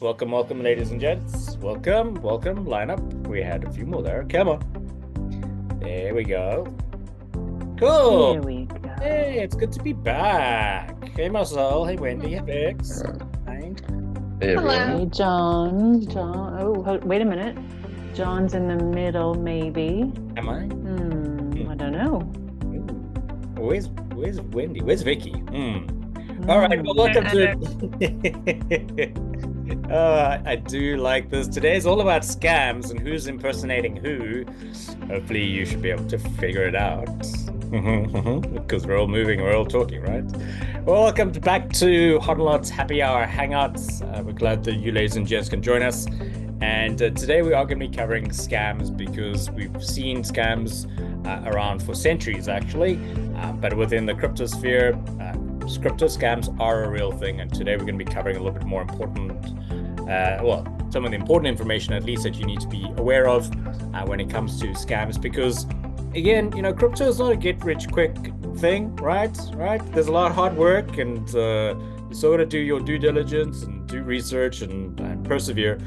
Welcome, welcome, ladies and gents. Welcome, welcome. Line up. We had a few more there. Come on. There we go. Cool. Here we go. Hey, it's good to be back. Hey, Marcel. Hey, Wendy. Hey, Vix. Hi. Hey everyone. Hey, John. Oh, wait a minute. John's in the middle, maybe. Am I? I don't know. Where's Wendy? Where's Vicky? All right, well, welcome to I do like this. Today is all about scams and who's impersonating who. Hopefully you should be able to figure it out. Because we're all moving, we're all talking, right? Well, welcome back to HODLNOTS Happy Hour Hangouts. We're glad that you ladies and gents can join us. And today we are going to be covering scams because we've seen scams around for centuries, actually. But within the cryptosphere, crypto scams are a real thing. And today we're going to be covering a little bit more important, some of the important information, at least, that you need to be aware of when it comes to scams. Because, again, you know, crypto is not a get-rich-quick thing, right? There's a lot of hard work, and you sort of do your due diligence and do research and persevere.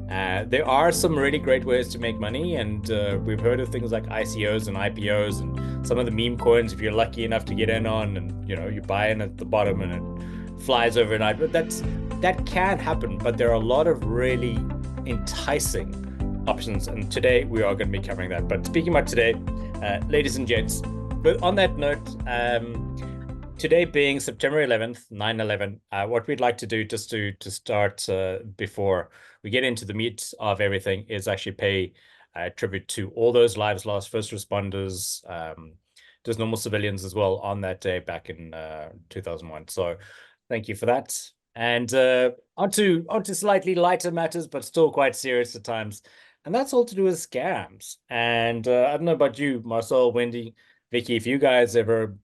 There are some really great ways to make money, and we've heard of things like ICOs and IPOs and some of the meme coins, if you're lucky enough to get in on, and you know, you buy in at the bottom and it flies overnight. But that can happen, but there are a lot of really enticing options, and today we are going to be covering that. But speaking about today, ladies and gents, but on that note, today being September 11th, 9/11, what we'd like to do just to start before we get into the meat of everything is actually pay tribute to all those lives lost, first responders, just normal civilians as well on that day back in 2001. So thank you for that. And onto slightly lighter matters, but still quite serious at times. And that's all to do with scams. And I don't know about you, Marcel, Wendy, Vicky, if you guys ever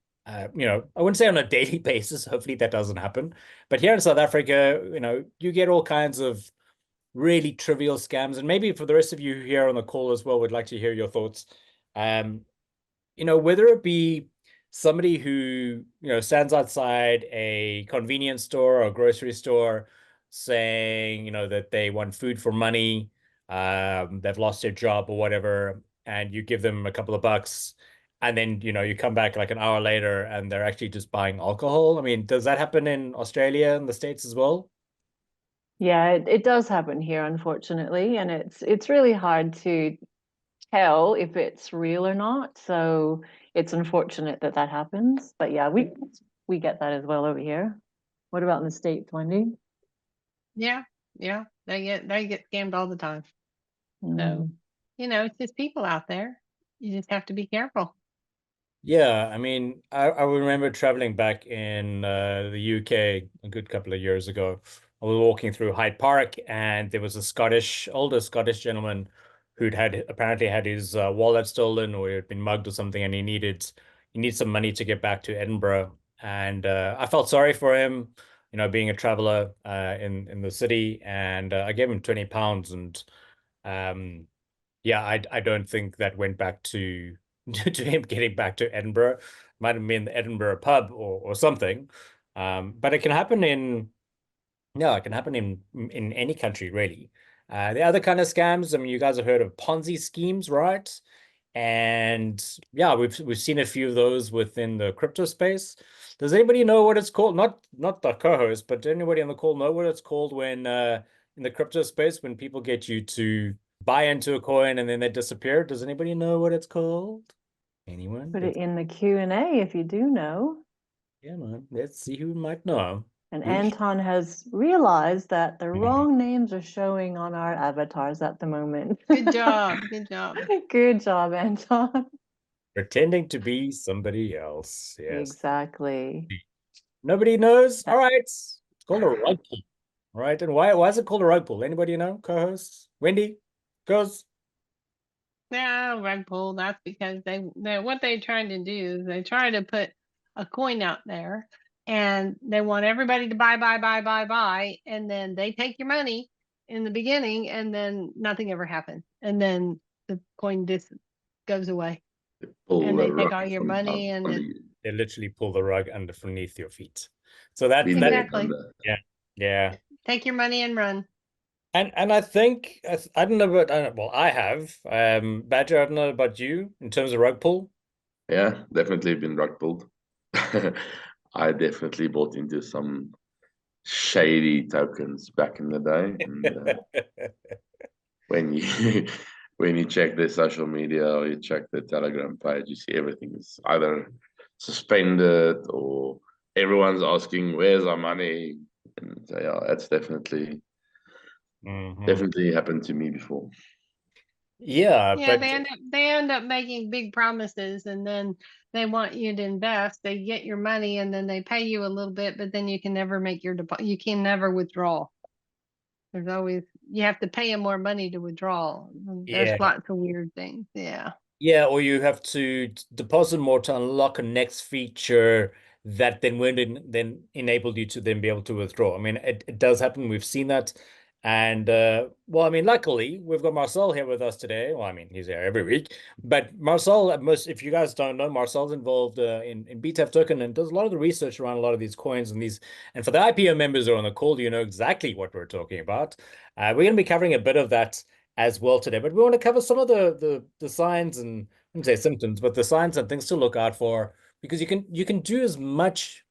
you know, I wouldn't say on a daily basis, hopefully that doesn't happen, but here in South Africa, you know, you get all kinds of really trivial scams. And maybe for the rest of you here on the call as well, would like to hear your thoughts. You know, whether it be somebody who, you know, stands outside a convenience store or grocery store saying, you know, that they want food for money, they've lost their job or whatever, and you give them a couple of bucks, and then, you know, you come back like an hour later and they're actually just buying alcohol. I mean, does that happen in Australia and the States as well? Yeah, it does happen here, unfortunately, and it's really hard to tell if it's real or not. So it's unfortunate that that happens. But yeah, we get that as well over here. What about in the States, Wendy? Yeah, they get scammed all the time. So, you know, it's just people out there. You just have to be careful. Yeah, I mean, I remember traveling back in the UK a good couple of years ago. I was walking through Hyde Park, and there was a older Scottish gentleman who'd apparently had his wallet stolen, or he had been mugged or something, and he needed some money to get back to Edinburgh. And I felt sorry for him, you know, being a traveler in the city, and I gave him £20, and yeah, I don't think that went back to to him getting back to Edinburgh. Might have been the Edinburgh pub or something. But it can happen in any country, really. The other kind of scams, I mean, you guys have heard of Ponzi schemes, right? And yeah, we've seen a few of those within the crypto space. Does anybody know what it's called? Not the co-host, but anybody on the call know what it's called when in the crypto space, when people get you to buy into a coin and then they disappear? Does anybody know what it's called? Anyone? Put it in the Q&A if you do know. Yeah, man. Let's see who might know. And Anton has realized that the wrong names are showing on our avatars at the moment. Good job. Good job. Good job, Anton. Pretending to be somebody else. Yes. Exactly. Nobody knows? All right. It's called a rug pull. All right. And why is it called a rug pull? Anybody know? Co-hosts? Wendy? Goes? Yeah, rug pull. That's because they what they're trying to do is they try to put a coin out there, and they want everybody to buy, and then they take your money in the beginning, and then nothing ever happens, and then the coin just goes away, and they take all your money, and they literally pull the rug underneath your feet. So that exactly. Yeah. Take your money and run. And I think I don't know, but well, I have Badger. I don't know about you in terms of rug pull. Yeah, definitely been rug pulled. I definitely bought into some shady tokens back in the day, and when you when you check their social media or you check their Telegram page, you see everything is either suspended or everyone's asking, "Where's our money?" And so, yeah, that's Mhm. definitely happened to me before. Yeah, Yeah, but they end up making big promises, and then they want you to invest. They get your money, and then they pay you a little bit, but then you can never make your deposit. You can never withdraw. There's always you have to pay them more money to withdraw. There's yeah, lots of weird things. Yeah. yeah, or you have to deposit more to unlock a next feature that then then enable you to then be able to withdraw. I mean, it does happen. We've seen that. And well, I mean, luckily we've got Marcel here with us today. Well, I mean, he's here every week. But Marcel, if you guys don't know, Marcel's involved in BTF token and does a lot of the research around a lot of these coins and these. And for the IPO members who are on the call, you know exactly what we're talking about. We're going to be covering a bit of that as well today. But we want to cover some of the signs and I wouldn't say symptoms, but the signs and things to look out for because you can do as much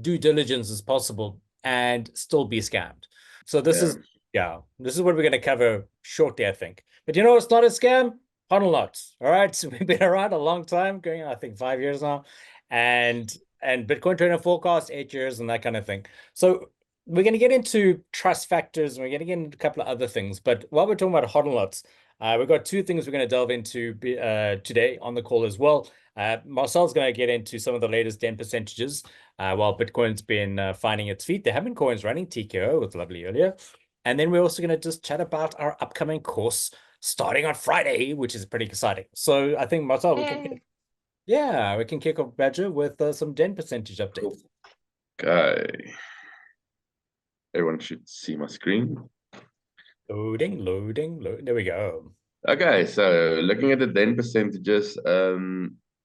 due diligence as possible and still be scammed. So this Yeah, is yeah, this is what we're going to cover shortly, I think. But you know, it's not a scam. HODLNOTS. All right, so we've been around a long time, going I think 5 years now, and Bitcoin trader forecast 8 years and that kind of thing. So we're going to get into trust factors and we're going to get into a couple of other things. But while we're talking about HODLNOTS, we've got two things we're going to delve into today on the call as well. Marcel's going to get into some of the latest DEN percentages while Bitcoin's been finding its feet. There have been coins running TKO with Lovely earlier. And then we're also going to just chat about our upcoming course starting on Friday, which is pretty exciting. So I think, Marcel, we can kick off Badger with some DEN percentage updates. cool. Okay. Everyone should see my screen. Loading. There we go. Okay, so looking at the DEN percentages,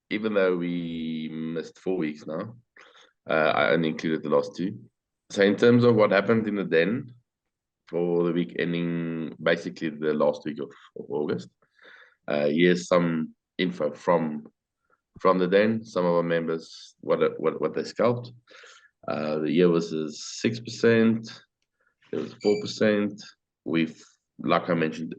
even though we missed 4 weeks now, I only included the last two. So in terms of what happened in the DEN for the week ending basically the last week of August, here's some info from the DEN. Some of our members what they scalped. The year was 6%. There was 4%. Like I mentioned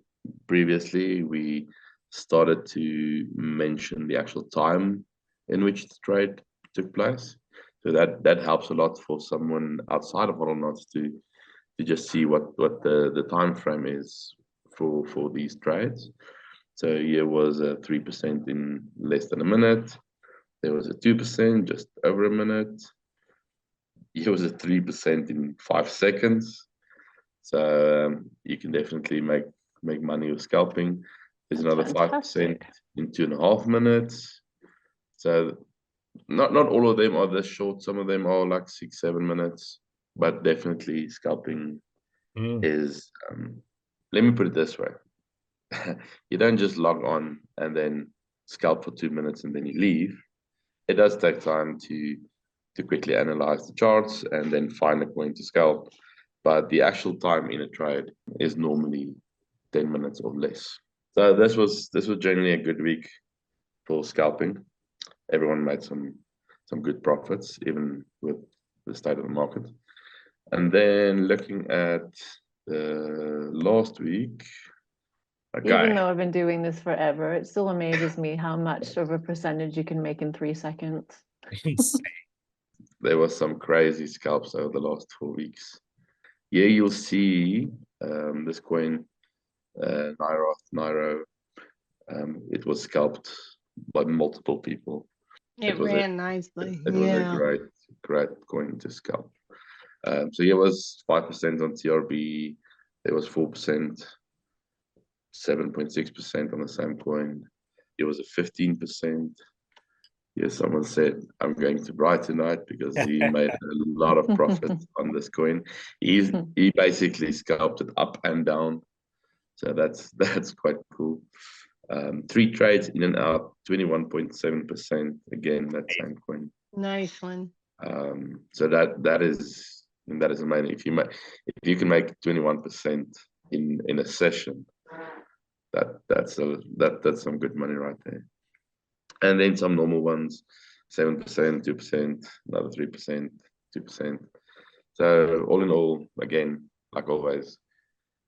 previously, we started to mention the actual time in which the trade took place. So that helps a lot for someone outside of HODLNOTS to just see what the time frame is for these trades. So here was a 3% in less than a minute. There was a 2% just over a minute. Here was a 3% in 5 seconds. So you can definitely make money with scalping. There's another 5% in 2.5 minutes. So not all of them are this short. Some of them are like 6-7 minutes. But definitely scalping is. Let me put it this way: you don't just log on and then scalp for 2 minutes and then you leave. It does take time to quickly analyze the charts and then find a coin to scalp. But the actual time in a trade is normally 10 minutes or less. So this was generally a good week for scalping. Everyone made some good profits, even with the state of the market. And then looking at the last week, Even though I've been doing this forever, it still amazes me how much of a percentage you can make in 3 seconds. there was some crazy scalps over the last 4 weeks. Here you'll see this coin, Nairo. It was scalped by multiple people. It was ran nicely. It was a great coin to scalp. So here was 5% on TRB. There was 4%, 7.6% on the same coin. It was a 15%. Here someone said, I'm going to buy tonight because he made a lot of profit on this coin. He basically scalped it up and down. So that's quite cool. 3 trades in and out, 21.7%. Again, that same coin. Nice one. So that is amazing. If you can make 21% in a session, that's some good money right there. And then some normal ones, 7%, 2%, another 3%, 2%. So all in all, again, like always,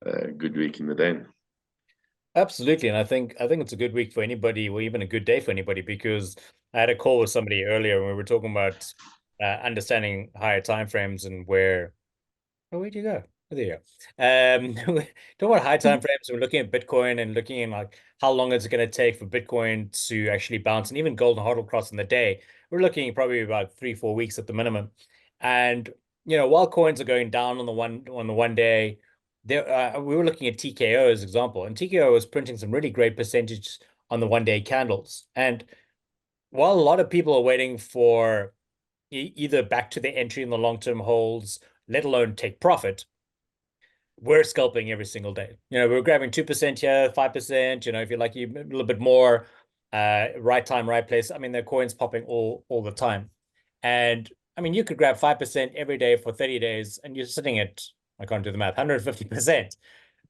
a good week in the den. Absolutely, and I think it's a good week for anybody, or even a good day for anybody, because I had a call with somebody earlier and we were talking about understanding higher time frames and where. Oh, where'd you go? Oh, there you go. Talking about high time frames, we're looking at Bitcoin and looking at like how long is it going to take for Bitcoin to actually bounce, and even golden HODL cross in the day. We're looking probably about 3-4 weeks at the minimum. And while coins are going down on the one day, there we were looking at TKO as example, and TKO was printing some really great percentage on the 1 day candles. And while a lot of people are waiting for either back to the entry in the long-term holds, let alone take profit, we're scalping every single day. We're grabbing 2% here, 5%, if you're lucky, a little bit more, right time, right place. I mean, there are coins popping all the time. And I mean, you could grab 5% every day for 30 days and you're sitting at, I can't do the math, 150%.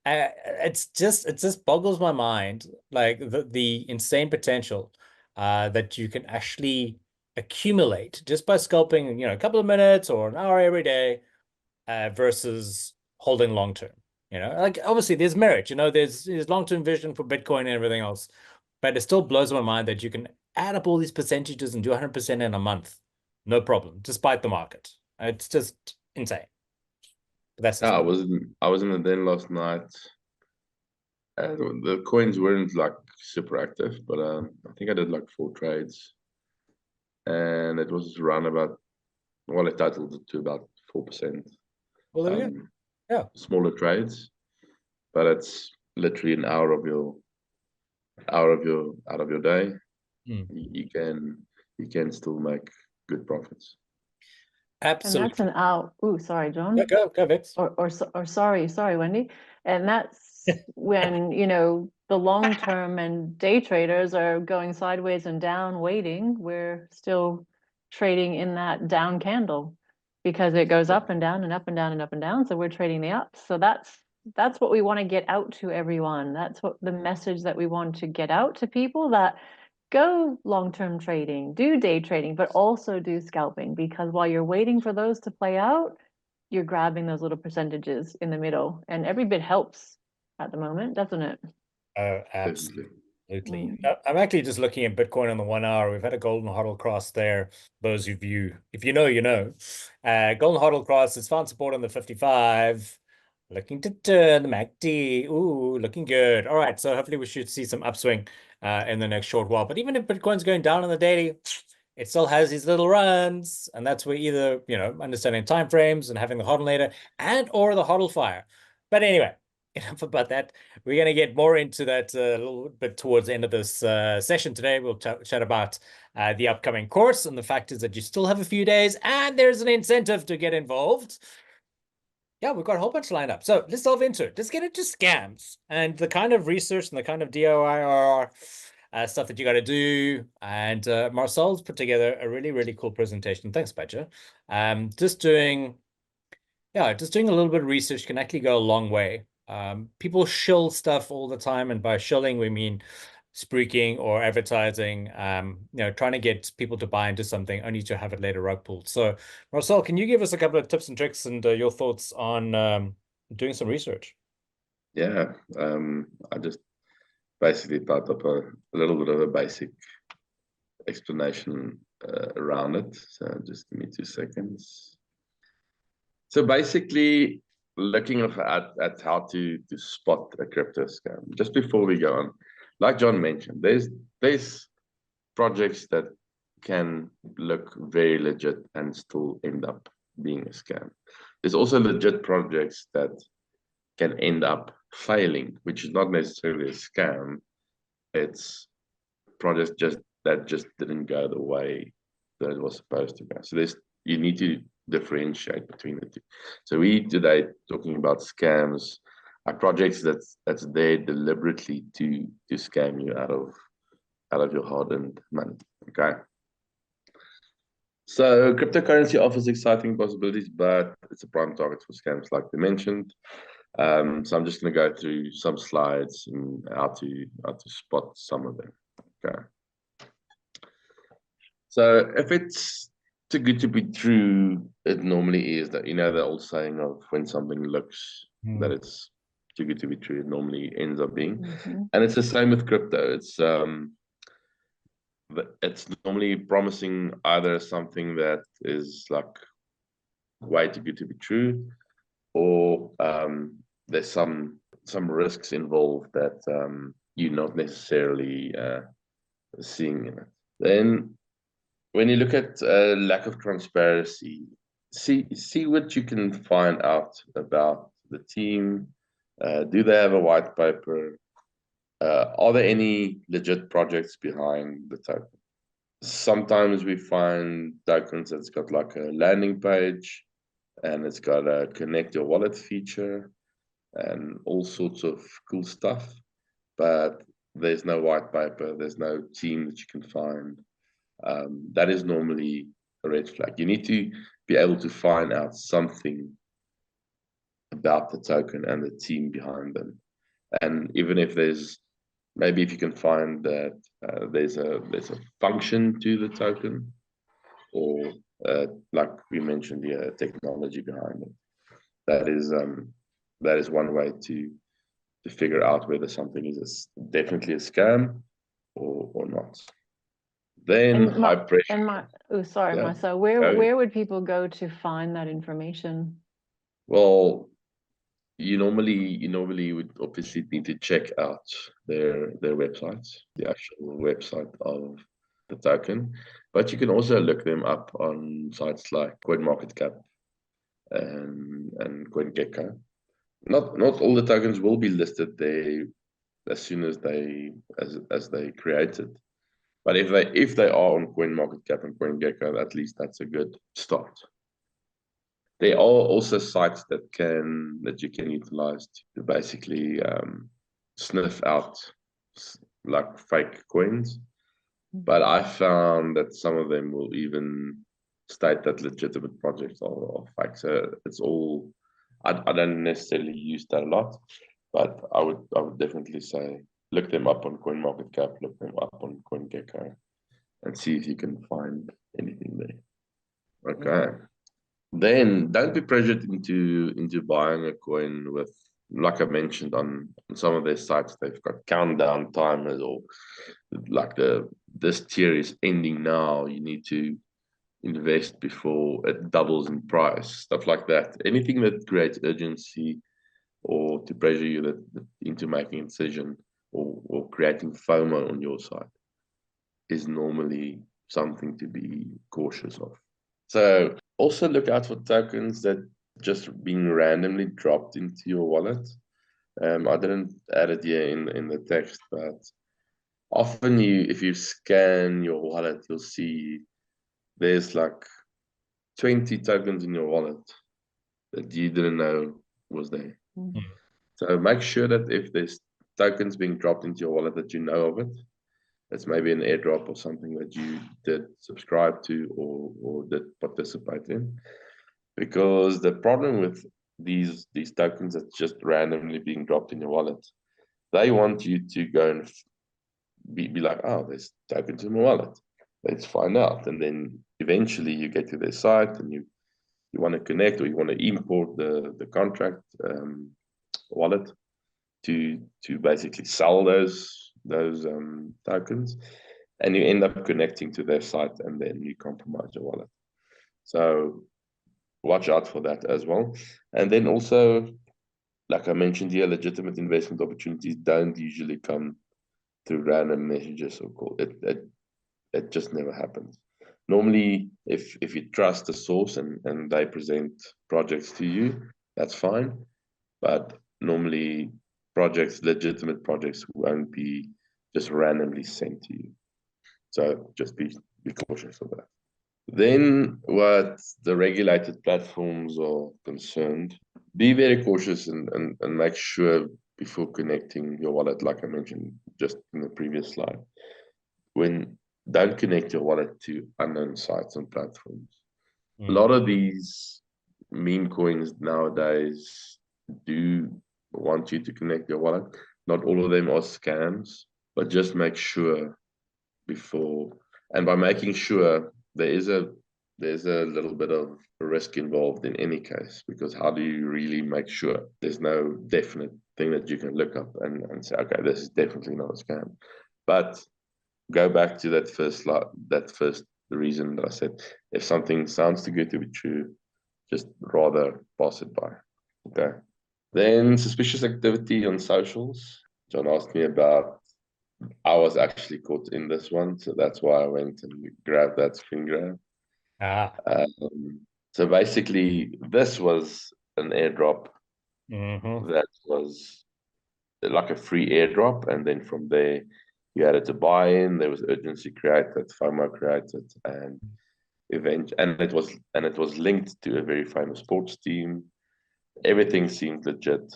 It just boggles my mind, like the insane potential that you can actually accumulate just by scalping, a couple of minutes or an hour every day, versus holding long term. Like obviously there's merit, there's long-term vision for Bitcoin and everything else, but it still blows my mind that you can add up all these percentages and do 100% in a month, no problem, despite the market. It's just insane. But that's I was in the den last night. The coins weren't like super active, but I think I did like 4 trades, and it was around about, well, it totaled to about 4%. Well, there we go. Yeah, smaller trades, but it's literally an hour of your day. You can still make good profits. Absolutely. And that's an hour. Ooh, sorry, John. Yeah, go, Vix. Or sorry, Wendy. And that's when, the long term and day traders are going sideways and down waiting. We're still trading in that down candle because it goes up and down and up and down and up and down. So we're trading the ups. So that's what we want to get out to everyone. That's what the message that we want to get out to people, that go long-term trading, do day trading, but also do scalping, because while you're waiting for those to play out, you're grabbing those little percentages in the middle, and every bit helps at the moment, doesn't it? Absolutely. I'm actually just looking at Bitcoin on the 1 hour. We've had a golden HODL cross there. Those of you, if you know, you know. Golden HODL cross has found support on the 55. Looking to turn the MACD. Ooh, looking good. All right, so hopefully we should see some upswing in the next short while. But even if Bitcoin's going down on the daily, it still has these little runs, and that's where either understanding time frames and having the HODLnator or the HODL fire. But anyway, enough about that. We're going to get more into that a little bit towards the end of this session today. We'll chat about the upcoming course, and the fact is that you still have a few days and there's an incentive to get involved. Yeah, we've got a whole bunch lined up. So let's delve into it. Let's get into scams and the kind of research and the kind of DIY stuff that you got to do. And Marcel's put together a really, really cool presentation. Thanks, Badger. Just doing a little bit of research can actually go a long way. People shill stuff all the time, and by shilling we mean spruiking or advertising, trying to get people to buy into something only to have it later rug pulled. So Marcel, can you give us a couple of tips and tricks and your thoughts on doing some research? Yeah, I just basically typed up a little bit of a basic explanation around it. So just give me 2 seconds. So basically, looking at how to spot a crypto scam. Just before we go on, like John mentioned, there's projects that can look very legit and still end up being a scam. There's also legit projects that can end up failing, which is not necessarily a scam. It's projects that just didn't go the way that it was supposed to go. So you need to differentiate between the two. So we today talking about scams, are projects that's there deliberately to scam you out of your hard-earned money. Okay. So cryptocurrency offers exciting possibilities, but it's a prime target for scams, like we mentioned. So I'm just going to go through some slides and how to spot some of them. Okay. So if it's too good to be true, it normally is. That, you know, the old saying of when something looks that it's too good to be true, it normally ends up being. And it's the same with crypto. It's normally promising either something that is like way too good to be true, or there's some risks involved that you're not necessarily seeing in it. Then when you look at lack of transparency, see what you can find out about the team. Do they have a white paper? Are there any legit projects behind the token? Sometimes we find tokens that's got like a landing page and it's got a connect your wallet feature and all sorts of cool stuff, but there's no white paper, there's no team that you can find. That is normally a red flag. You need to be able to find out something about the token and the team behind them. And even if there's, maybe if you can find that there's a function to the token, or like we mentioned, the technology behind it. That is one way to figure out whether something is definitely a scam or not. Then high pressure. Sorry, Yeah. Marcel, where would people go to find that information? Well, you normally would obviously need to check out their websites, the actual website of the token, but you can also look them up on sites like CoinMarketCap and CoinGecko. Not all the tokens will be listed there as soon as they created, but if they are on CoinMarketCap and CoinGecko, at least that's a good start. There are also sites that you can utilize to basically sniff out like fake coins, but I found that some of them will even state that legitimate projects are fake. So it's all, I don't necessarily use that a lot, but I would definitely say look them up on CoinMarketCap, look them up on CoinGecko, and see if you can find anything there. Okay. Then don't be pressured into buying a coin with, like I mentioned, on some of their sites, they've got countdown timers, or like this tier is ending now, you need to invest before it doubles in price, stuff like that. Anything that creates urgency or to pressure you into making a decision, or creating FOMO on your side, is normally something to be cautious of. So also look out for tokens that just being randomly dropped into your wallet. I didn't add it here in the text, but often if you scan your wallet, you'll see there's like 20 tokens in your wallet that you didn't know was there. So make sure that if there's tokens being dropped into your wallet, that you know of it. It's maybe an airdrop or something that you did subscribe to or did participate in. Because the problem with these tokens that's just randomly being dropped in your wallet, they want you to go and be like, oh, there's tokens in my wallet, let's find out. And then eventually you get to their site and you want to connect, or you want to import the contract wallet to basically sell those tokens, and you end up connecting to their site, and then you compromise your wallet. So watch out for that as well. And then also, like I mentioned here, legitimate investment opportunities don't usually come through random messages or call. It just never happens. Normally, if you trust the source and they present projects to you, that's fine. But normally legitimate projects won't be just randomly sent to you. So just be cautious of that. Then what the regulated platforms are concerned, be very cautious and make sure before connecting your wallet, like I mentioned just in the previous slide, don't connect your wallet to unknown sites and platforms. A lot of these meme coins nowadays do want you to connect your wallet. Not all of them are scams, but just make sure before. And by making sure, there's a little bit of risk involved in any case, because how do you really make sure? There's no definite thing that you can look up and say, okay, this is definitely not a scam. But go back to that first reason that I said, if something sounds too good to be true, just rather pass it by. Okay. Then suspicious activity on socials. John asked me about. I was actually caught in this one, so that's why I went and grabbed that screen grab. Ah. So basically, this was an airdrop that was like a free airdrop, and then from there you had to buy in. There was urgency created, FOMO created, and it was linked to a very famous sports team. Everything seemed legit.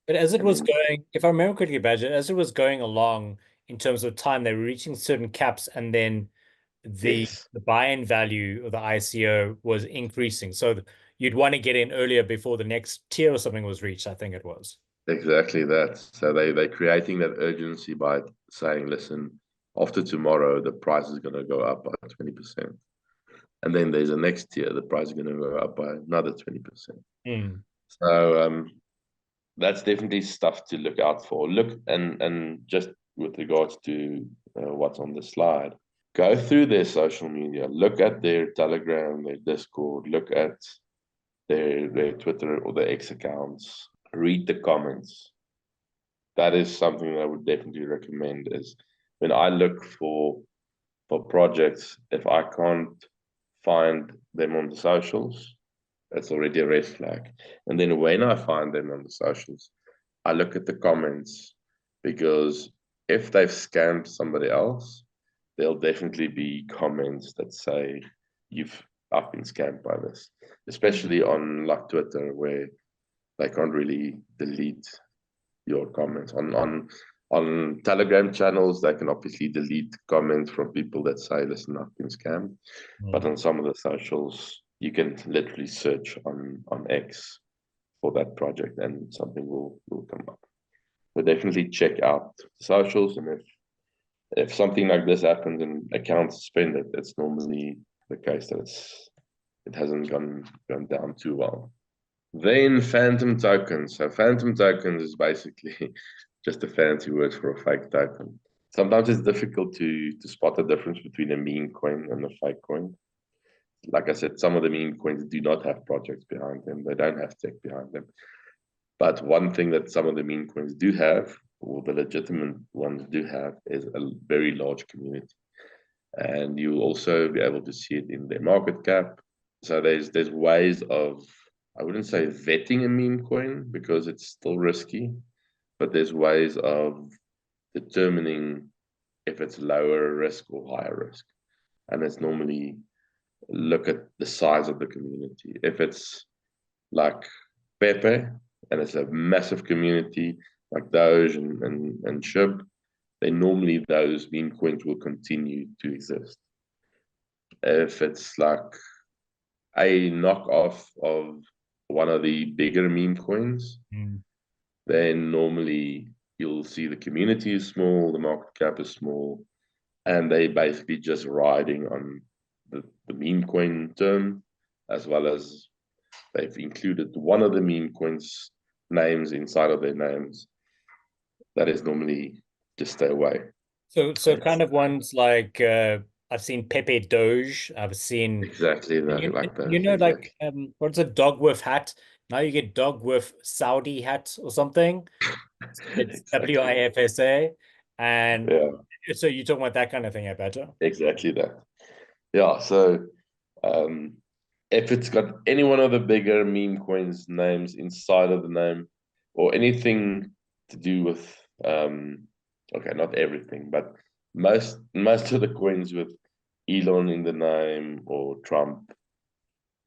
But as it I was mean, going, if I remember correctly, Badger, as it was going along in terms of time, they were reaching certain caps, and then yes, the buy-in value of the ICO was increasing. So you'd want to get in earlier before the next tier or something was reached, I think it was. exactly that. So they're creating that urgency by saying, listen, after tomorrow, the price is going to go up by 20%. And then there's a next tier, the price is going to go up by another 20%. So that's definitely stuff to look out for. Look, and just with regards to what's on the slide, go through their social media, look at their Telegram, their Discord, look at their Twitter or their X accounts, read the comments. That is something that I would definitely recommend. Is when I look for projects, if I can't find them on the socials, that's already a red flag. And then when I find them on the socials, I look at the comments, because if they've scammed somebody else, there'll definitely be comments that say I've been scammed by this, especially on like Twitter, where they can't really delete your comments. On Telegram channels, they can obviously delete comments from people that say, listen, I've been scammed. But on some of the socials, you can literally search on X for that project and something will come up. So definitely check out the socials, and if something like this happens and accounts suspended, it's normally the case that it hasn't gone down too well. Then phantom tokens. So phantom tokens is basically just a fancy word for a fake token. Sometimes it's difficult to spot the difference between a meme coin and a fake coin. Like I said, some of the meme coins do not have projects behind them. They don't have tech behind them. But one thing that some of the meme coins do have, or the legitimate ones do have, is a very large community. And you'll also be able to see it in their market cap. So there's ways of, I wouldn't say vetting a meme coin because it's still risky, but there's ways of determining if it's lower risk or higher risk. And it's normally look at the size of the community. If it's like Pepe and it's a massive community like Doge and SHIB, then normally those meme coins will continue to exist. If it's like a knockoff of one of the bigger meme coins, then normally you'll see the community is small, the market cap is small, and they basically just riding on the meme coin term, as well as they've included one of the meme coins names inside of their names. That is normally just stay away. So kind of ones like I've seen Pepe Doge. I've seen exactly that, like that. You know, exactly. like what's a dog with hat? Now you get dog with Saudi hat or something. It's exactly. WIFSA. And yeah, so you're talking about that kind of thing, I bet. exactly that. Yeah, so if it's got any one of the bigger meme coins names inside of the name, or anything to do with okay, not everything, but most of the coins with Elon in the name or Trump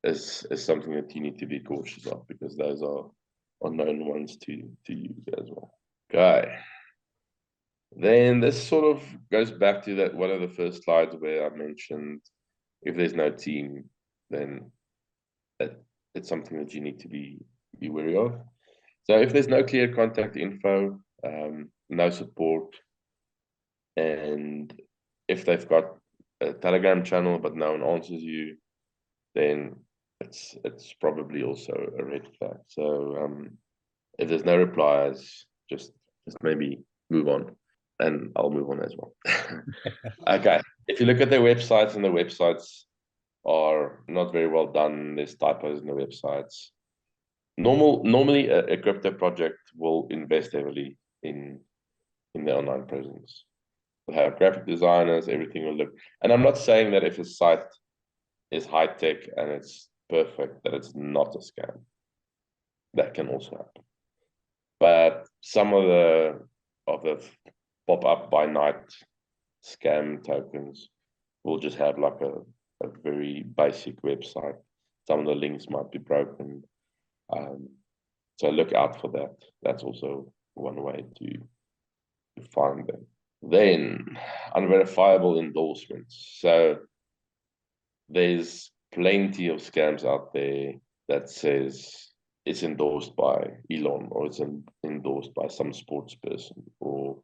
is something that you need to be cautious of, because those are known ones to use as well. Okay. Then this sort of goes back to that one of the first slides where I mentioned if there's no team, then it's something that you need to be wary of. So if there's no clear contact info, no support, and if they've got a Telegram channel but no one answers you, then it's probably also a red flag. So if there's no replies, just maybe move on, and I'll move on as well. Okay, if you look at their websites, and the websites are not very well done, there's typos in the websites. Normally a crypto project will invest heavily in their online presence. They'll have graphic designers, everything will look. And I'm not saying that if a site is high tech and it's perfect, that it's not a scam. That can also happen. But some of the pop up by night scam tokens will just have like a very basic website. Some of the links might be broken. So look out for that. That's also one way to find them. Then unverifiable endorsements. So there's plenty of scams out there that says it's endorsed by Elon, or it's endorsed by some sports person, or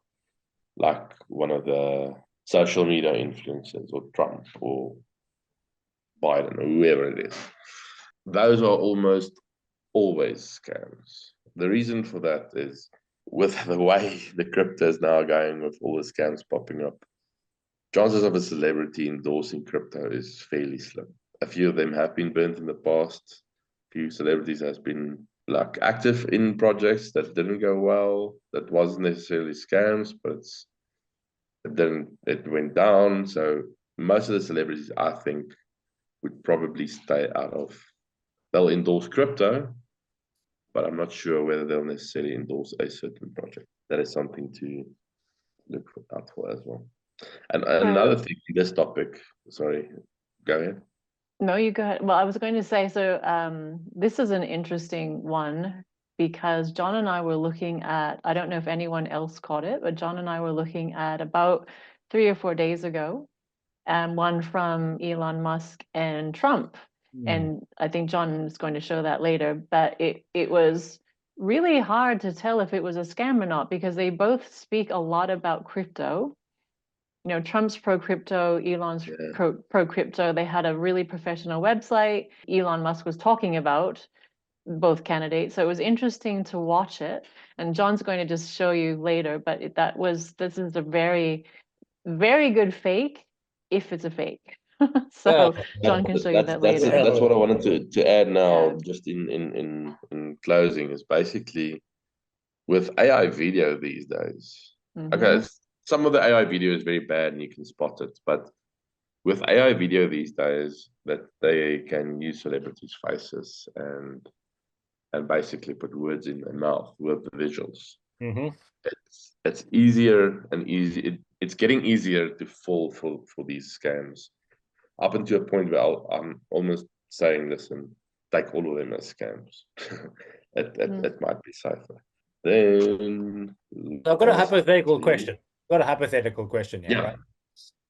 like one of the social media influencers, or Trump, or Biden, or whoever it is. Those are almost always scams. The reason for that is, with the way the crypto is now going, with all the scams popping up, chances of a celebrity endorsing crypto is fairly slim. A few of them have been burnt in the past. A few celebrities has been like active in projects that didn't go well. That wasn't necessarily scams, but it went down. So most of the celebrities, I think, would probably stay out of. They'll endorse crypto, but I'm not sure whether they'll necessarily endorse a certain project. That is something to look out for as well. And another thing, this topic, sorry, go ahead. No, you go ahead. Well, I was going to say, so this is an interesting one, because John and I were looking at, I don't know if anyone else caught it, but John and I were looking at about 3 or 4 days ago, one from Elon Musk and Trump. And I think John is going to show that later, but it was really hard to tell if it was a scam or not, because they both speak a lot about crypto. You know, Trump's pro crypto, Elon's pro crypto. They had a really professional website. Elon Musk was talking about both candidates, so it was interesting to watch it. And John's going to just show you later, but this is a very, very good fake, if it's a fake. So John can show you that later. That's what I wanted to add now, just in closing, is basically with AI video these days. Okay, some of the AI video is very bad and you can spot it, but with AI video these days, that they can use celebrities' faces and basically put words in their mouth with the visuals. It's easier and it's getting easier to fall for these scams, up until a point where I'm almost saying, listen, take all of them as scams. It might be safer. Then I've got a hypothetical question. Here, right?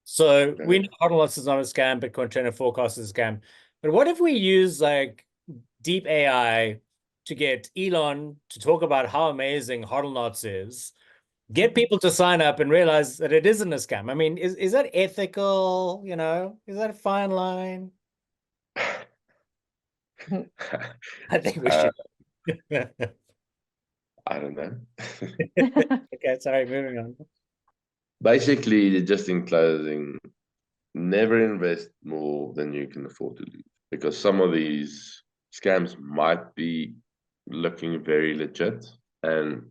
So we know HODLNOTS is not a scam, Bitcoin Trend Forecast is a scam. But what if we use like deep AI to get Elon to talk about how amazing HODLNOTS is, get people to sign up and realize that it isn't a scam? I mean, is that ethical? You know, is that a fine line? I think we should. I don't know. Okay, sorry, moving on. Basically, just in closing, never invest more than you can afford to lose, because some of these scams might be looking very legit, and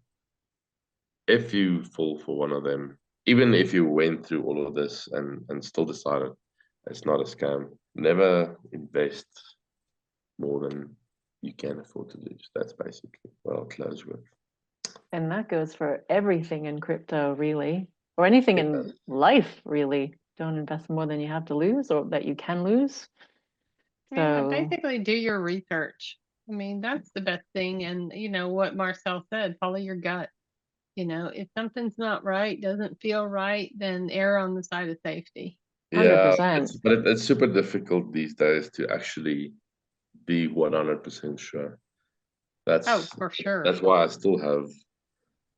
if you fall for one of them, even if you went through all of this and still decided it's not a scam, never invest more than you can afford to lose. That's basically what I'll close with. And that goes for everything in crypto, really, or anything in life, really. Don't invest more than you have to lose, or that you can lose. Yeah, basically do your research. I mean, that's the best thing. And you know what Marcel said, follow your gut. You know, if something's not right, doesn't feel right, then err on the side of safety. 100%. But it's super difficult these days to actually be 100% sure. That's for sure. that's why I still have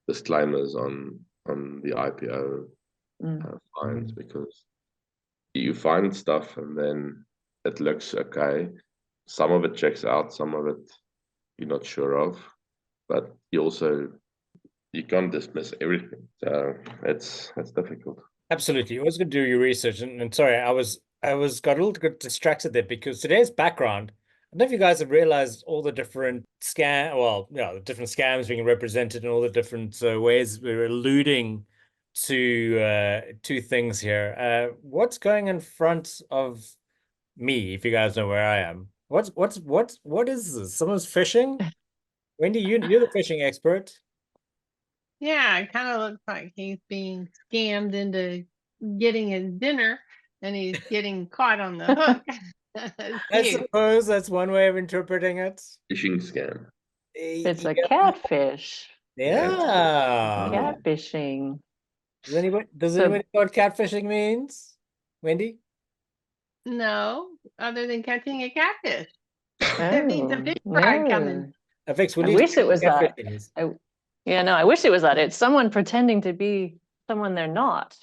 disclaimers on the IPO finds, because you find stuff and then it looks okay. Some of it checks out, some of it you're not sure of, but you can't dismiss everything. So it's difficult. Absolutely. You always got to do your research. And sorry, I was got a little bit distracted there because today's background, I don't know if you guys have realized all the different the different scams being represented in all the different ways we're alluding to things here. What's going in front of me, if you guys know where I am? What is this? Someone's fishing? Wendy, you're the fishing expert. Yeah, it kind of looks like he's being scammed into getting his dinner, and he's getting caught on the hook. It's I cute. suppose that's one way of interpreting it. Phishing scam. It's a Yeah. catfish. Yeah. Catfishing. Does So anybody know what catfishing means? Wendy? No, other than catching a catfish. It means a oh fish fry coming. no. Fix, will I you wish it was that. catfishing is? Yeah, no, I wish it was that. It's someone pretending to be someone they're not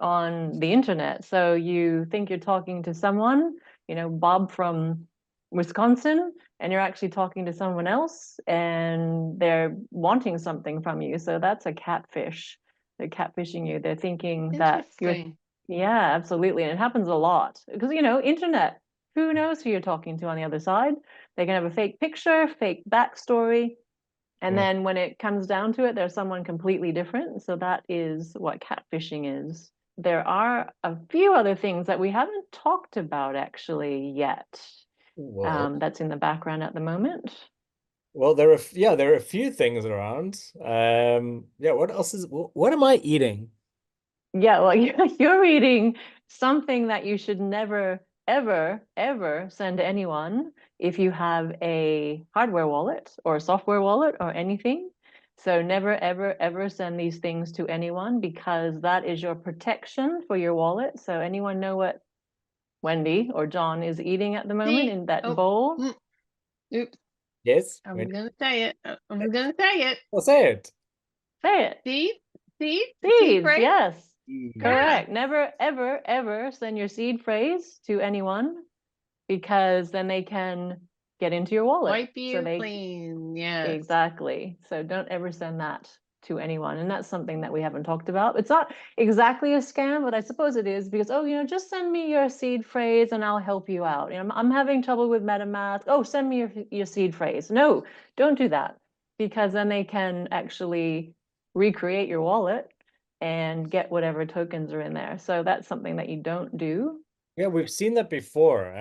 on the internet. So you think you're talking to someone, Bob from Wisconsin, and you're actually talking to someone else, and they're wanting something from you. So that's a catfish. They're catfishing you. They're thinking that you're, Interesting. yeah, absolutely. And it happens a lot because, internet, who knows who you're talking to on the other side? They can have a fake picture, fake backstory. And then when it comes down to it, there's someone completely different. So that is what catfishing is. There are a few other things that we haven't talked about actually yet. That's in the background at the moment. Well, there are a few things around. What am I eating? Yeah, well, you're reading something that you should never, ever, ever send to anyone if you have a hardware wallet or a software wallet or anything. So never, ever, ever send these things to anyone because that is your protection for your wallet. So anyone know what Wendy or John is eating at the moment in that bowl? Oops. Yes. I'm gonna say it. I'm gonna say it. Well, say it. Say it. Seeds, Seeds, phrase? yes. Yeah. Correct. Never, ever, ever send your seed phrase to anyone because then they can get into your wallet. Wipe you clean. Yes. Exactly. So don't ever send that to anyone. And that's something that we haven't talked about. It's not exactly a scam, but I suppose it is because, just send me your seed phrase and I'll help you out. I'm having trouble with MetaMask. Oh, send me your seed phrase. No, don't do that because then they can actually recreate your wallet and get whatever tokens are in there. So that's something that you don't do. Yeah, we've seen that before.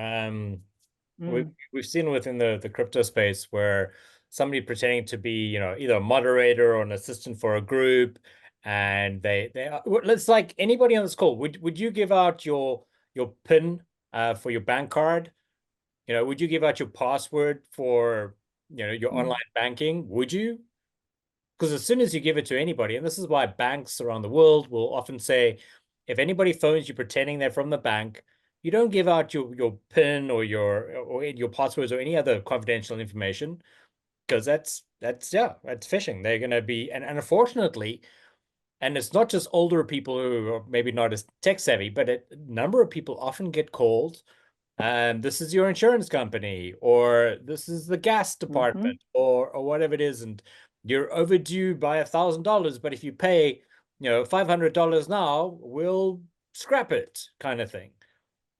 We've seen within the crypto space where somebody pretending to be, either a moderator or an assistant for a group, and it's like anybody on this call. Would you give out your PIN for your bank card? Would you give out your password for your online banking? Would you? Because as soon as you give it to anybody, and this is why banks around the world will often say, if anybody phones you pretending they're from the bank, you don't give out your PIN or your passwords or any other confidential information, because that's phishing. They're going to be, and unfortunately, and it's not just older people who are maybe not as tech savvy, but a number of people often get called, and this is your insurance company, or this is the gas department, or whatever it is, and you're overdue by $1,000, but if you pay, $500 now, we'll scrap it, kind of thing.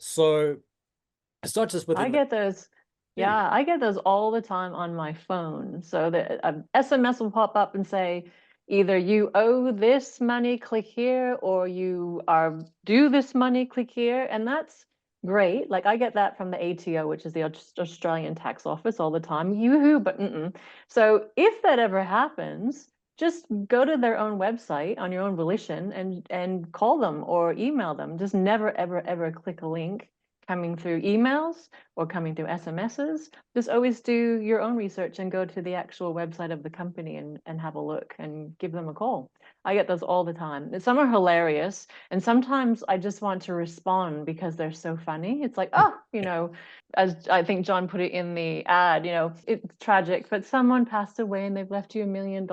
So it's not just within I get those. Yeah, I get those all the time on my phone. So the SMS will pop up and say, either you owe this money, click here, or you are due this money, click here. And that's great. Like I get that from the ATO, which is the Australian Tax Office all the time. Yoo-hoo, but So if that ever happens, just go to their own website on your own volition and call them or email them. Just never, ever, ever click a link coming through emails or coming through SMSs. Just always do your own research and go to the actual website of the company and have a look and give them a call. I get those all the time. And some are hilarious, and sometimes I just want to respond because they're so funny. It's like, oh, you know, as I think John put it in the ad, you know, it's tragic, but someone passed away and they've left you $1 million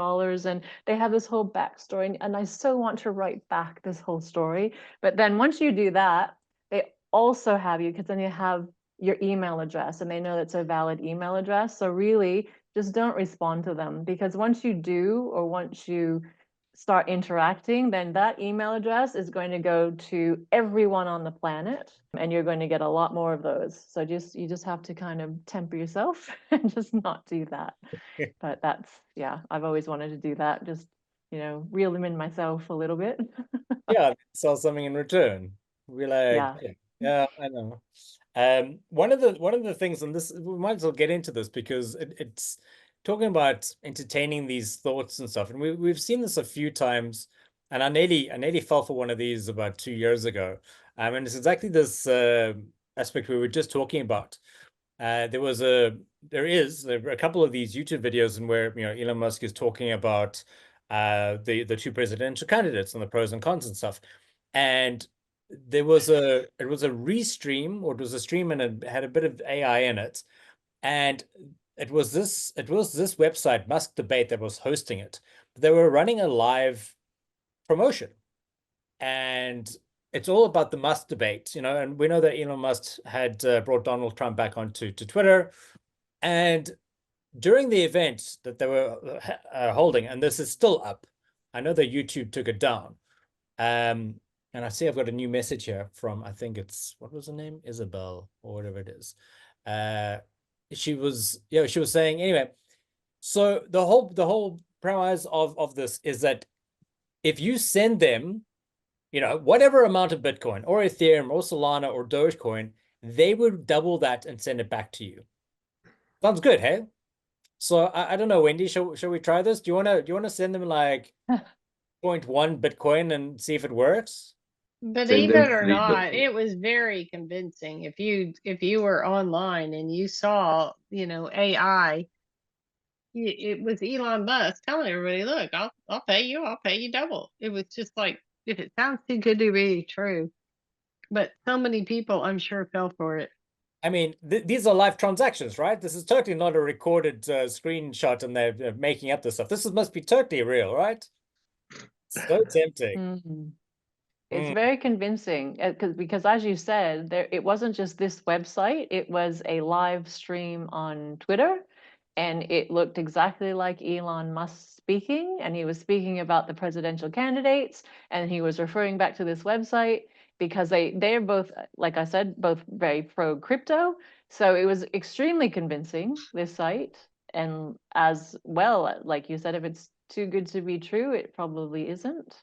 and they have this whole backstory. And I so want to write back this whole story. But then once you do that, they also have you, because then you have your email address and they know it's a valid email address. So really just don't respond to them, because once you do, or once you start interacting, then that email address is going to go to everyone on the planet, and you're going to get a lot more of those. So you just have to kind of temper yourself and just not do that. But that's, yeah, I've always wanted to do that. Just, you know, reel them in myself a little bit. Yeah, sell something in return. We're like, Yeah. yeah, I know. One of the things, and this, we might as well get into this because it's talking about entertaining these thoughts and stuff, and we've seen this a few times, and I nearly fell for one of these about 2 years ago. And it's exactly this aspect we were just talking about. There are a couple of these YouTube videos in where, you know, Elon Musk is talking about the two presidential candidates and the pros and cons and stuff. And it was a restream, or it was a stream, and it had a bit of AI in it. And it was this website, Musk Debate, that was hosting it. They were running a live promotion, and it's all about the Musk debate, you know. And we know that Elon Musk had brought Donald Trump back onto Twitter, and during the event that they were holding, and this is still up, I know that YouTube took it down. And I see I've got a new message here from, I think it's, what was her name? Isabel, or whatever it is. She was saying, anyway, so the whole premise of this is that if you send them, you know, whatever amount of Bitcoin or Ethereum or Solana or Dogecoin, they would double that and send it back to you. Sounds good, hey? So I don't know, Wendy, shall we try this? Do you wanna send them like 0.1 Bitcoin and see if it works? But Send them even or 3 not, Bitcoin. it was very convincing. If you were online and you saw, you know, AI, it was Elon Musk telling everybody, "Look, I'll pay you double." It was just like, if it sounds too good to be true. But so many people, I'm sure, fell for it. I mean, these are live transactions, right? This is totally not a recorded screenshot and they're making up this stuff. Must be totally real, right? So tempting. Mhm. It's very convincing, because as you said, it wasn't just this website, it was a live stream on Twitter, and it looked exactly like Elon Musk speaking, and he was speaking about the presidential candidates, and he was referring back to this website because they're both, like I said, both very pro crypto. So it was extremely convincing, this site. And as well, like you said, if it's too good to be true, it probably isn't.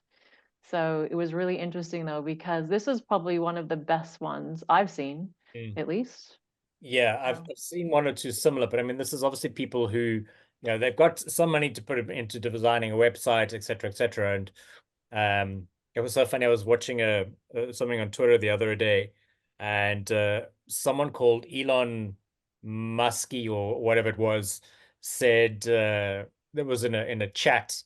So it was really interesting though, because this is probably one of the best ones I've seen, at least. Yeah, I've seen one or two similar, but I mean, this is obviously people who, you know, they've got some money to put into designing a website, etc., etc. And it was so funny. I was watching something on Twitter the other day, and someone called Elon Muskie or whatever it was said, there was in a chat,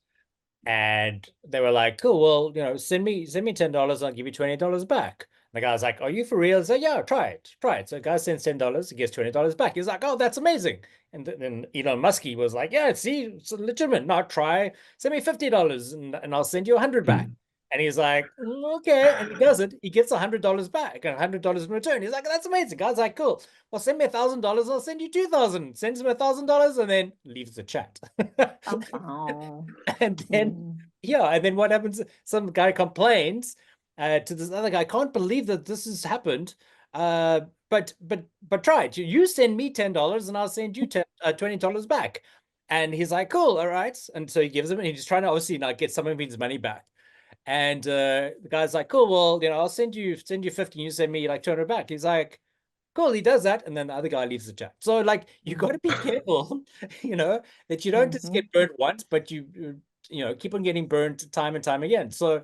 and they were like, cool, well, you know, send me $10, I'll give you $20 back. And the guy's like, are you for real? He's like, yeah, try it. So the guy sends $10, he gets $20 back. He's like, oh, that's amazing. And then Elon Muskie was like, yeah, see, it's legitimate. Now try, send me $50 and I'll send you 100 back. And he's like, okay. And he does it. He gets $100 back and $100 in return. He's like, that's amazing. Guy's like, cool. Well, send me $1,000. I'll send you 2,000. Sends him $1,000 and then leaves the chat. Oh. And then, yeah, and then what happens? Some guy complains to this other guy, can't believe that this has happened. But try it. You send me $10 and I'll send you $20 back. And he's like, cool, all right. And so he gives him, and he's trying to obviously now get some of his money back. And the guy's like, cool, well, you know, I'll send you 50, you send me like 200 back. He's like, cool, he does that, and then the other guy leaves the chat. So like, you got to be careful, you know, that you don't just get burned once, but you know, keep on getting burned time and time again. So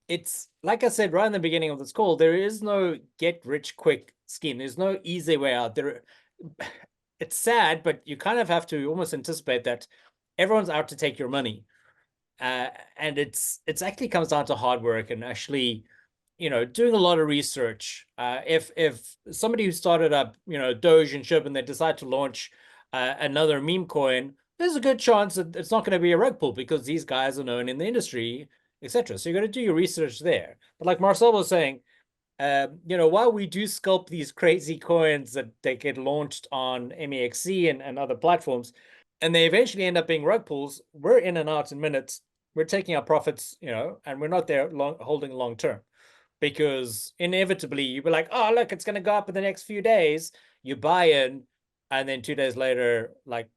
it's like I said right in the beginning of this call, there is no get rich quick scheme. There's no easy way out there. It's sad, but you kind of have to almost anticipate that everyone's out to take your money. And it's actually comes down to hard work and actually, doing a lot of research. If somebody who started up, Doge and SHIB, and they decide to launch another meme coin, there's a good chance that it's not going to be a rug pull because these guys are known in the industry, etc. So you got to do your research there. But like Marcel was saying, while we do sculpt these crazy coins that they get launched on MEXC and other platforms, and they eventually end up being rug pulls, we're in and out in minutes. We're taking our profits, and we're not there holding long term, because inevitably you'll be like, oh, look, it's going to go up in the next few days. You buy in, and then 2 days later, like,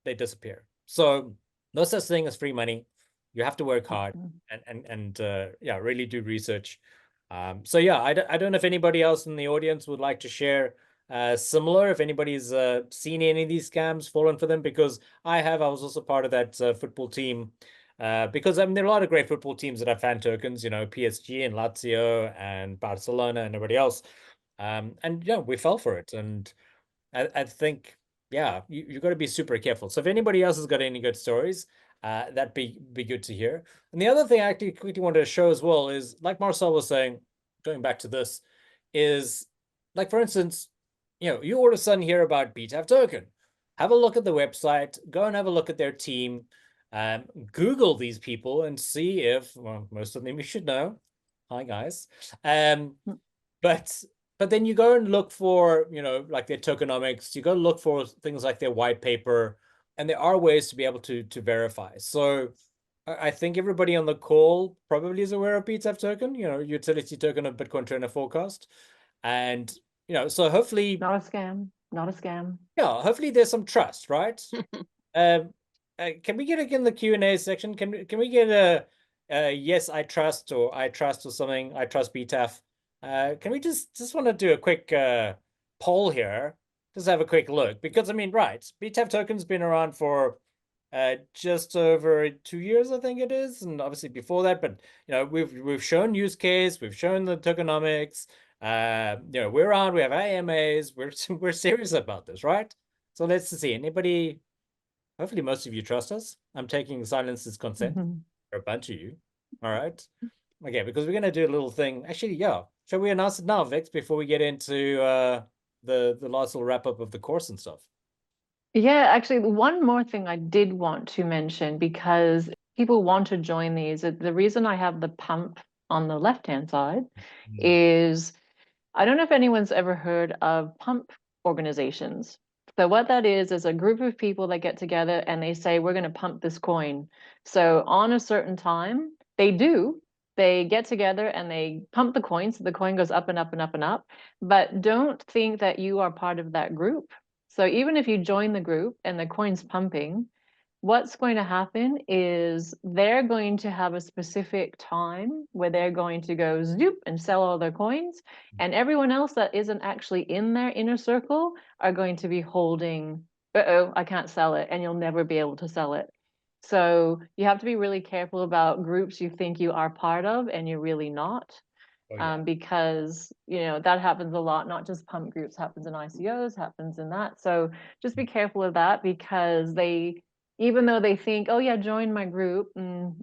they disappear. So no such thing as free money. You have to work hard and yeah, really do research. So yeah, I don't know if anybody else in the audience would like to share similar, if anybody's seen any of these scams, fallen for them, because I was also part of that football team. Because I mean, there are a lot of great football teams that have fan tokens, PSG and Lazio and Barcelona and everybody else. And yeah, we fell for it. And I think, yeah, you got to be super careful. So if anybody else has got any good stories, that'd be good to hear. And the other thing I actually quickly wanted to show as well is, like Marcel was saying, going back to this, is like, for instance, you all of a sudden hear about BTAF token. Have a look at the website, go and have a look at their team, Google these people and see if, well, most of them you should know. Hi, guys. But then you go and look for, like their tokenomics, you go look for things like their white paper, and there are ways to be able to verify. So I think everybody on the call probably is aware of BTAF token, utility token of Bitcoin Trainer Forecast. And, so hopefully... Not a scam. Not a scam. Yeah, hopefully there's some trust, right? Can we get it in the Q&A section? Can we get a yes, I trust, or I trust, or something? I trust BTAF. Can we just want to do a quick poll here? Just have a quick look, because I mean, right, BTAF token's been around for just over 2 years, I think it is, and obviously before that. But we've shown use case, we've shown the tokenomics. We're around. We have AMAs. We're serious about this, right? So let's see. Anybody? Hopefully, most of you trust us. I'm taking silence as consent for a bunch of you. All right. Okay, because we're going to do a little thing. Actually, yeah. Shall we announce it now, Vix, before we get into the last little wrap up of the course and stuff? Yeah, actually, one more thing I did want to mention, because people want to join these. The reason I have the pump on the left-hand side is, I don't know if anyone's ever heard of pump organizations. So what that is a group of people that get together and they say, we're going to pump this coin. So on a certain time, they get together and they pump the coin. So the coin goes up and up and up and up. But don't think that you are part of that group. So even if you join the group and the coin's pumping, what's going to happen is they're going to have a specific time where they're going to go zoop and sell all their coins, and everyone else that isn't actually in their inner circle are going to be holding, I can't sell it, and you'll never be able to sell it. So you have to be really careful about groups you think you are part of and you're really not. Oh, yeah. Because that happens a lot. Not just pump groups, happens in ICOs, happens in that. So just be careful of that, because even though they think, oh yeah, join my group,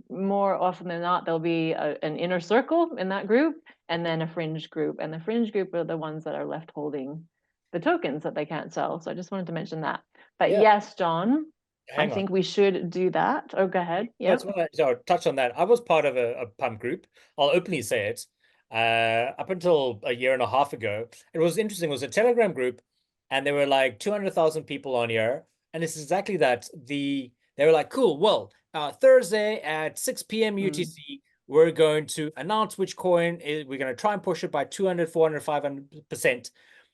more often than not, there'll be an inner circle in that group, and then a fringe group. And the fringe group are the ones that are left holding the tokens that they can't sell. So I just wanted to mention that. But Yeah. Yes, John, Hang I on. think we should do that. Oh, go ahead. Yeah. I just want to touch on that. I was part of a pump group. I'll openly say it. Up until a year and a half ago, it was interesting. It was a Telegram group, and there were like 200,000 people on here. And it's exactly that. They were like, cool, well, Thursday at 6 p.m. UTC, we're going to announce which coin we're going to try and push it by 200, 400, 500%.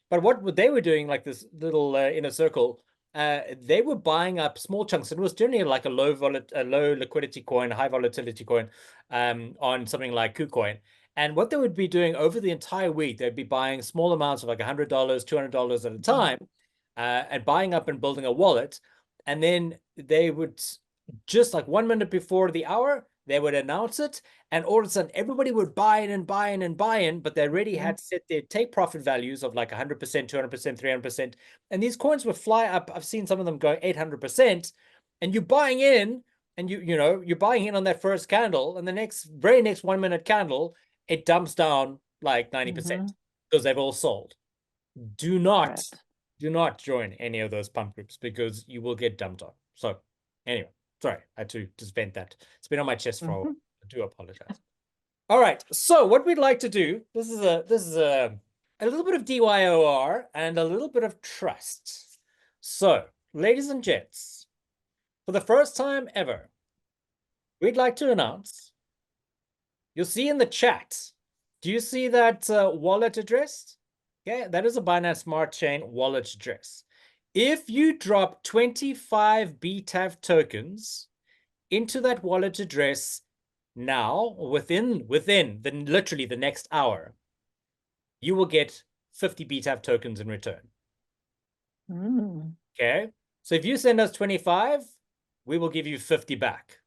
But what they were doing, like this little inner circle, they were buying up small chunks. It was generally like a low liquidity coin, high volatility coin, on something like KuCoin. And what they would be doing over the entire week, they'd be buying small amounts of like $100, $200 at a time, and buying up and building a wallet. And then they would, just like 1 minute before the hour, they would announce it. And all of a sudden, everybody would buy in and buy in and buy in, but they already had set their take profit values of like 100%, 200%, 300%. And these coins would fly up. I've seen some of them go 800%. And you're buying in and you're buying in on that first candle, and the very next 1 minute candle, it dumps down like 90% because they've all sold. Do not join any of those pump groups because you will get dumped on. So anyway, sorry, I had to just vent that. It's been on my chest for a while. I do apologize. All right, so what we'd like to do, this is a little bit of DYOR and a little bit of trust. So, ladies and gents, for the first time ever, we'd like to announce, you'll see in the chat, do you see that wallet address? Okay, that is a Binance Smart Chain wallet address. If you drop 25 BTAV tokens into that wallet address now, within literally the next hour, you will get 50 BTAV tokens in return. Okay, so if you send us 25, we will give you 50 back.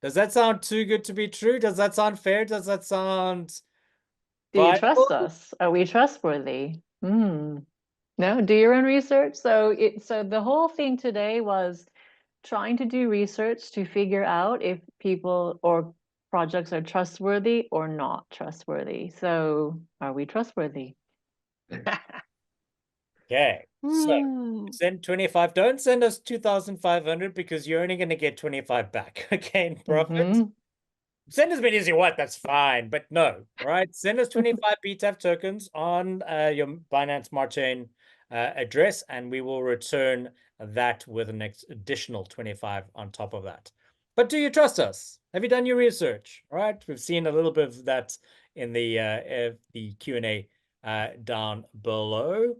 Does that sound too good to be true? Does that sound fair? Does that sound... Do you trust us? Are we trustworthy? No, do your own research. So the whole thing today was trying to do research to figure out if people or projects are trustworthy or not trustworthy. So are we trustworthy? Okay, so send 25. Don't send us 2,500 because you're only going to get 25 back. Okay, in profit. Send as many as you want, that's fine, but no, right? Send us 25 BTAV tokens on your Binance Smart Chain address, and we will return that with an additional 25 on top of that. But do you trust us? Have you done your research? All right, we've seen a little bit of that in the Q&A down below.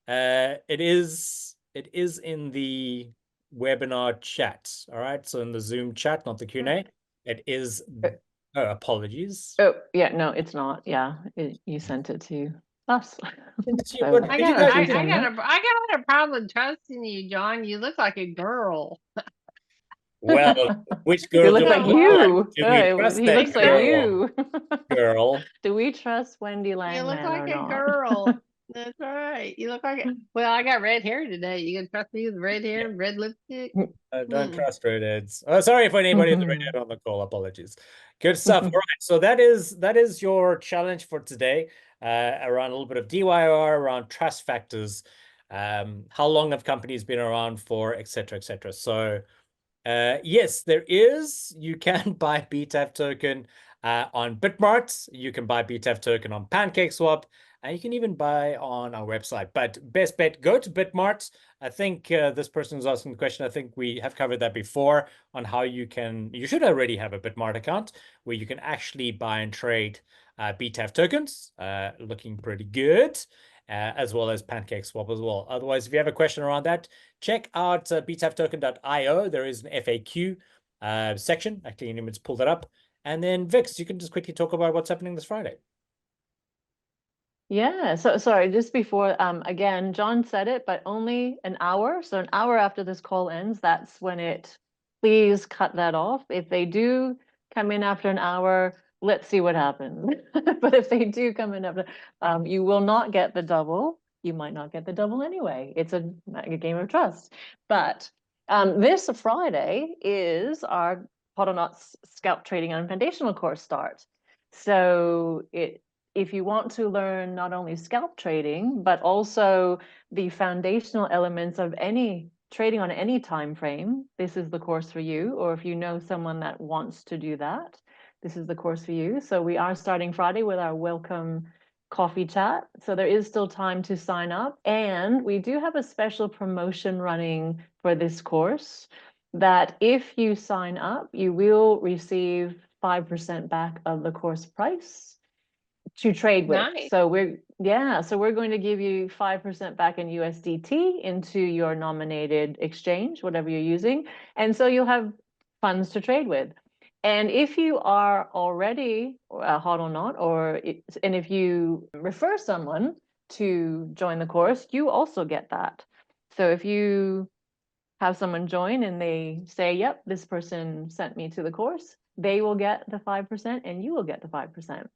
It is in the webinar chat. All right, so in the Zoom chat, not the Q&A. It is. Oh, apologies. Oh, yeah, no, it's not. Yeah, you sent it to us. I got a problem trusting you, John. You look like a girl. Well, which girl? You look like you. Do we trust He that looks like you. Girl. Do we trust Wendy Langman? You look like or a not? girl. That's right. You look like well, I got red hair today. You can trust me with red hair, red lipstick. Don't trust redheads. Oh, sorry for anybody who's a redhead on the call. Apologies. Good stuff. All right. So that is your challenge for today. Around a little bit of DYR, around trust factors, how long have companies been around for, etc., etc. So yes, there is. You can buy BTAV token on Bitmart. You can buy BTAV token on PancakeSwap. And you can even buy on our website. But best bet, go to Bitmart. I think this person is asking the question. I think we have covered that before on how you should already have a Bitmart account where you can actually buy and trade BTAV tokens. Looking pretty good. As well as PancakeSwap as well. Otherwise, if you have a question around that, check out btavtoken.io. There is an FAQ section. Actually, you need to pull that up. And then Vix, you can just quickly talk about what's happening this Friday. Yeah, so sorry, just before, again, John said it, but only an hour. So an hour after this call ends, that's when please cut that off. If they do come in after an hour, let's see what happens. But if they do come in after, you will not get the double. You might not get the double anyway. It's a game of trust. But this Friday is our HODLNOTS scalp trading and foundational course start. So if you want to learn not only scalp trading, but also the foundational elements of any trading on any time frame, this is the course for you. Or if you know someone that wants to do that, this is the course for you. So we are starting Friday with our welcome coffee chat. So there is still time to sign up. And we do have a special promotion running for this course that if you sign up, you will receive 5% back of the course price to trade with. Nice. So we're going to give you 5% back in USDT into your nominated exchange, whatever you're using. And so you'll have funds to trade with. And if you are already a HODLNOT, and if you refer someone to join the course, you also get that. So if you have someone join and they say, yep, this person sent me to the course, they will get the 5% and you will get the 5%.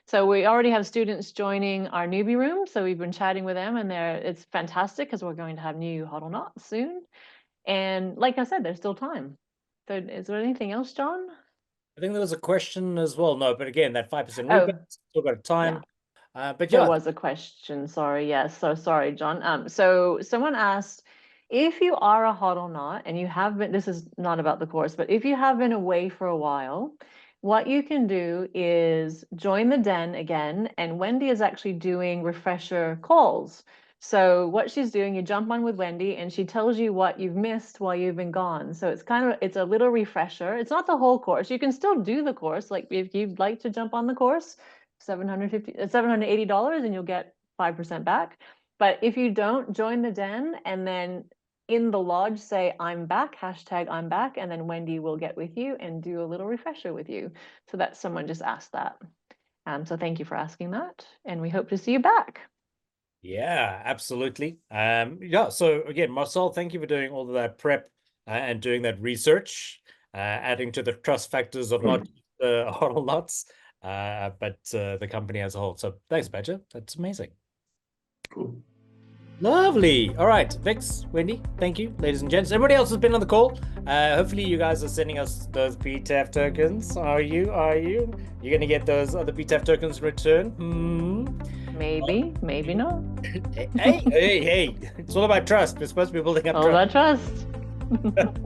So we already have students joining our newbie room. So we've been chatting with them and it's fantastic because we're going to have new HODLNOTs soon. And like I said, there's still time. So is there anything else, John? I think there was a question as well. No, but again, that 5% Oh, rebate, still got time. But there yeah, was a question. Sorry. Yes. So sorry, John. So someone asked if you are a HODLNOT and you have been, this is not about the course, but if you have been away for a while, what you can do is join the den again. And Wendy is actually doing refresher calls. So what she's doing, you jump on with Wendy and she tells you what you've missed while you've been gone. So it's a little refresher. It's not the whole course. You can still do the course. Like if you'd like to jump on the course, $780 and you'll get 5% back. But if you don't, join the den and then in the lodge say I'm back, hashtag I'm back, and then Wendy will get with you and do a little refresher with you. So that someone just asked that. So thank you for asking that, and we hope to see you back. yeah, absolutely. Yeah, so again, Marcel, thank you for doing all of that prep and doing that research, adding to the trust factors of not HODLNOTS, but the company as a whole. So thanks, Badger. That's amazing. Cool. Lovely. All right, Vix, Wendy, thank you, ladies and gents. Everybody else has been on the call. Hopefully you guys are sending us those BTEF tokens. Are you? You're going to get those other BTEF tokens in return? Maybe, maybe not. Hey. It's all about trust. We're supposed to be building up All that trust. trust.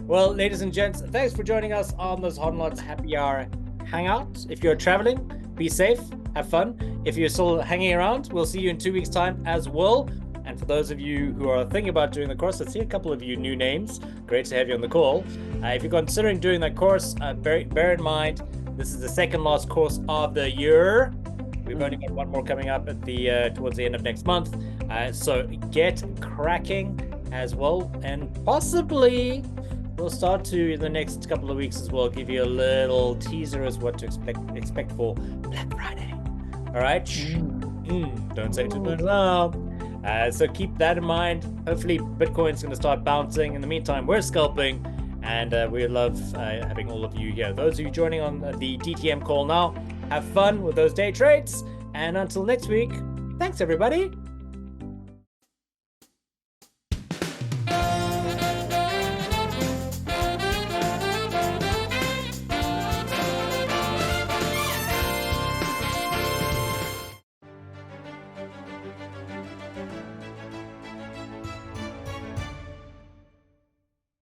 Well, ladies and gents, thanks for joining us on this HODLNOTS Happy Hour Hangout. If you're traveling, be safe, have fun. If you're still hanging around, we'll see you in 2 weeks' time as well. And for those of you who are thinking about doing the course, I see a couple of you new names. Great to have you on the call. If you're considering doing that course, bear in mind, this is the second last course of the year. We've only got one more coming up at the towards the end of next month. So get cracking as well. And possibly we'll start to, in the next couple of weeks as well, give you a little teaser as what to expect for Black Friday. All right? Don't say too much now. So keep that in mind. Hopefully Bitcoin's going to start bouncing. In the meantime, we're scalping, and we love having all of you here. Those of you joining on the DTM call now, have fun with those day trades. And until next week, thanks everybody.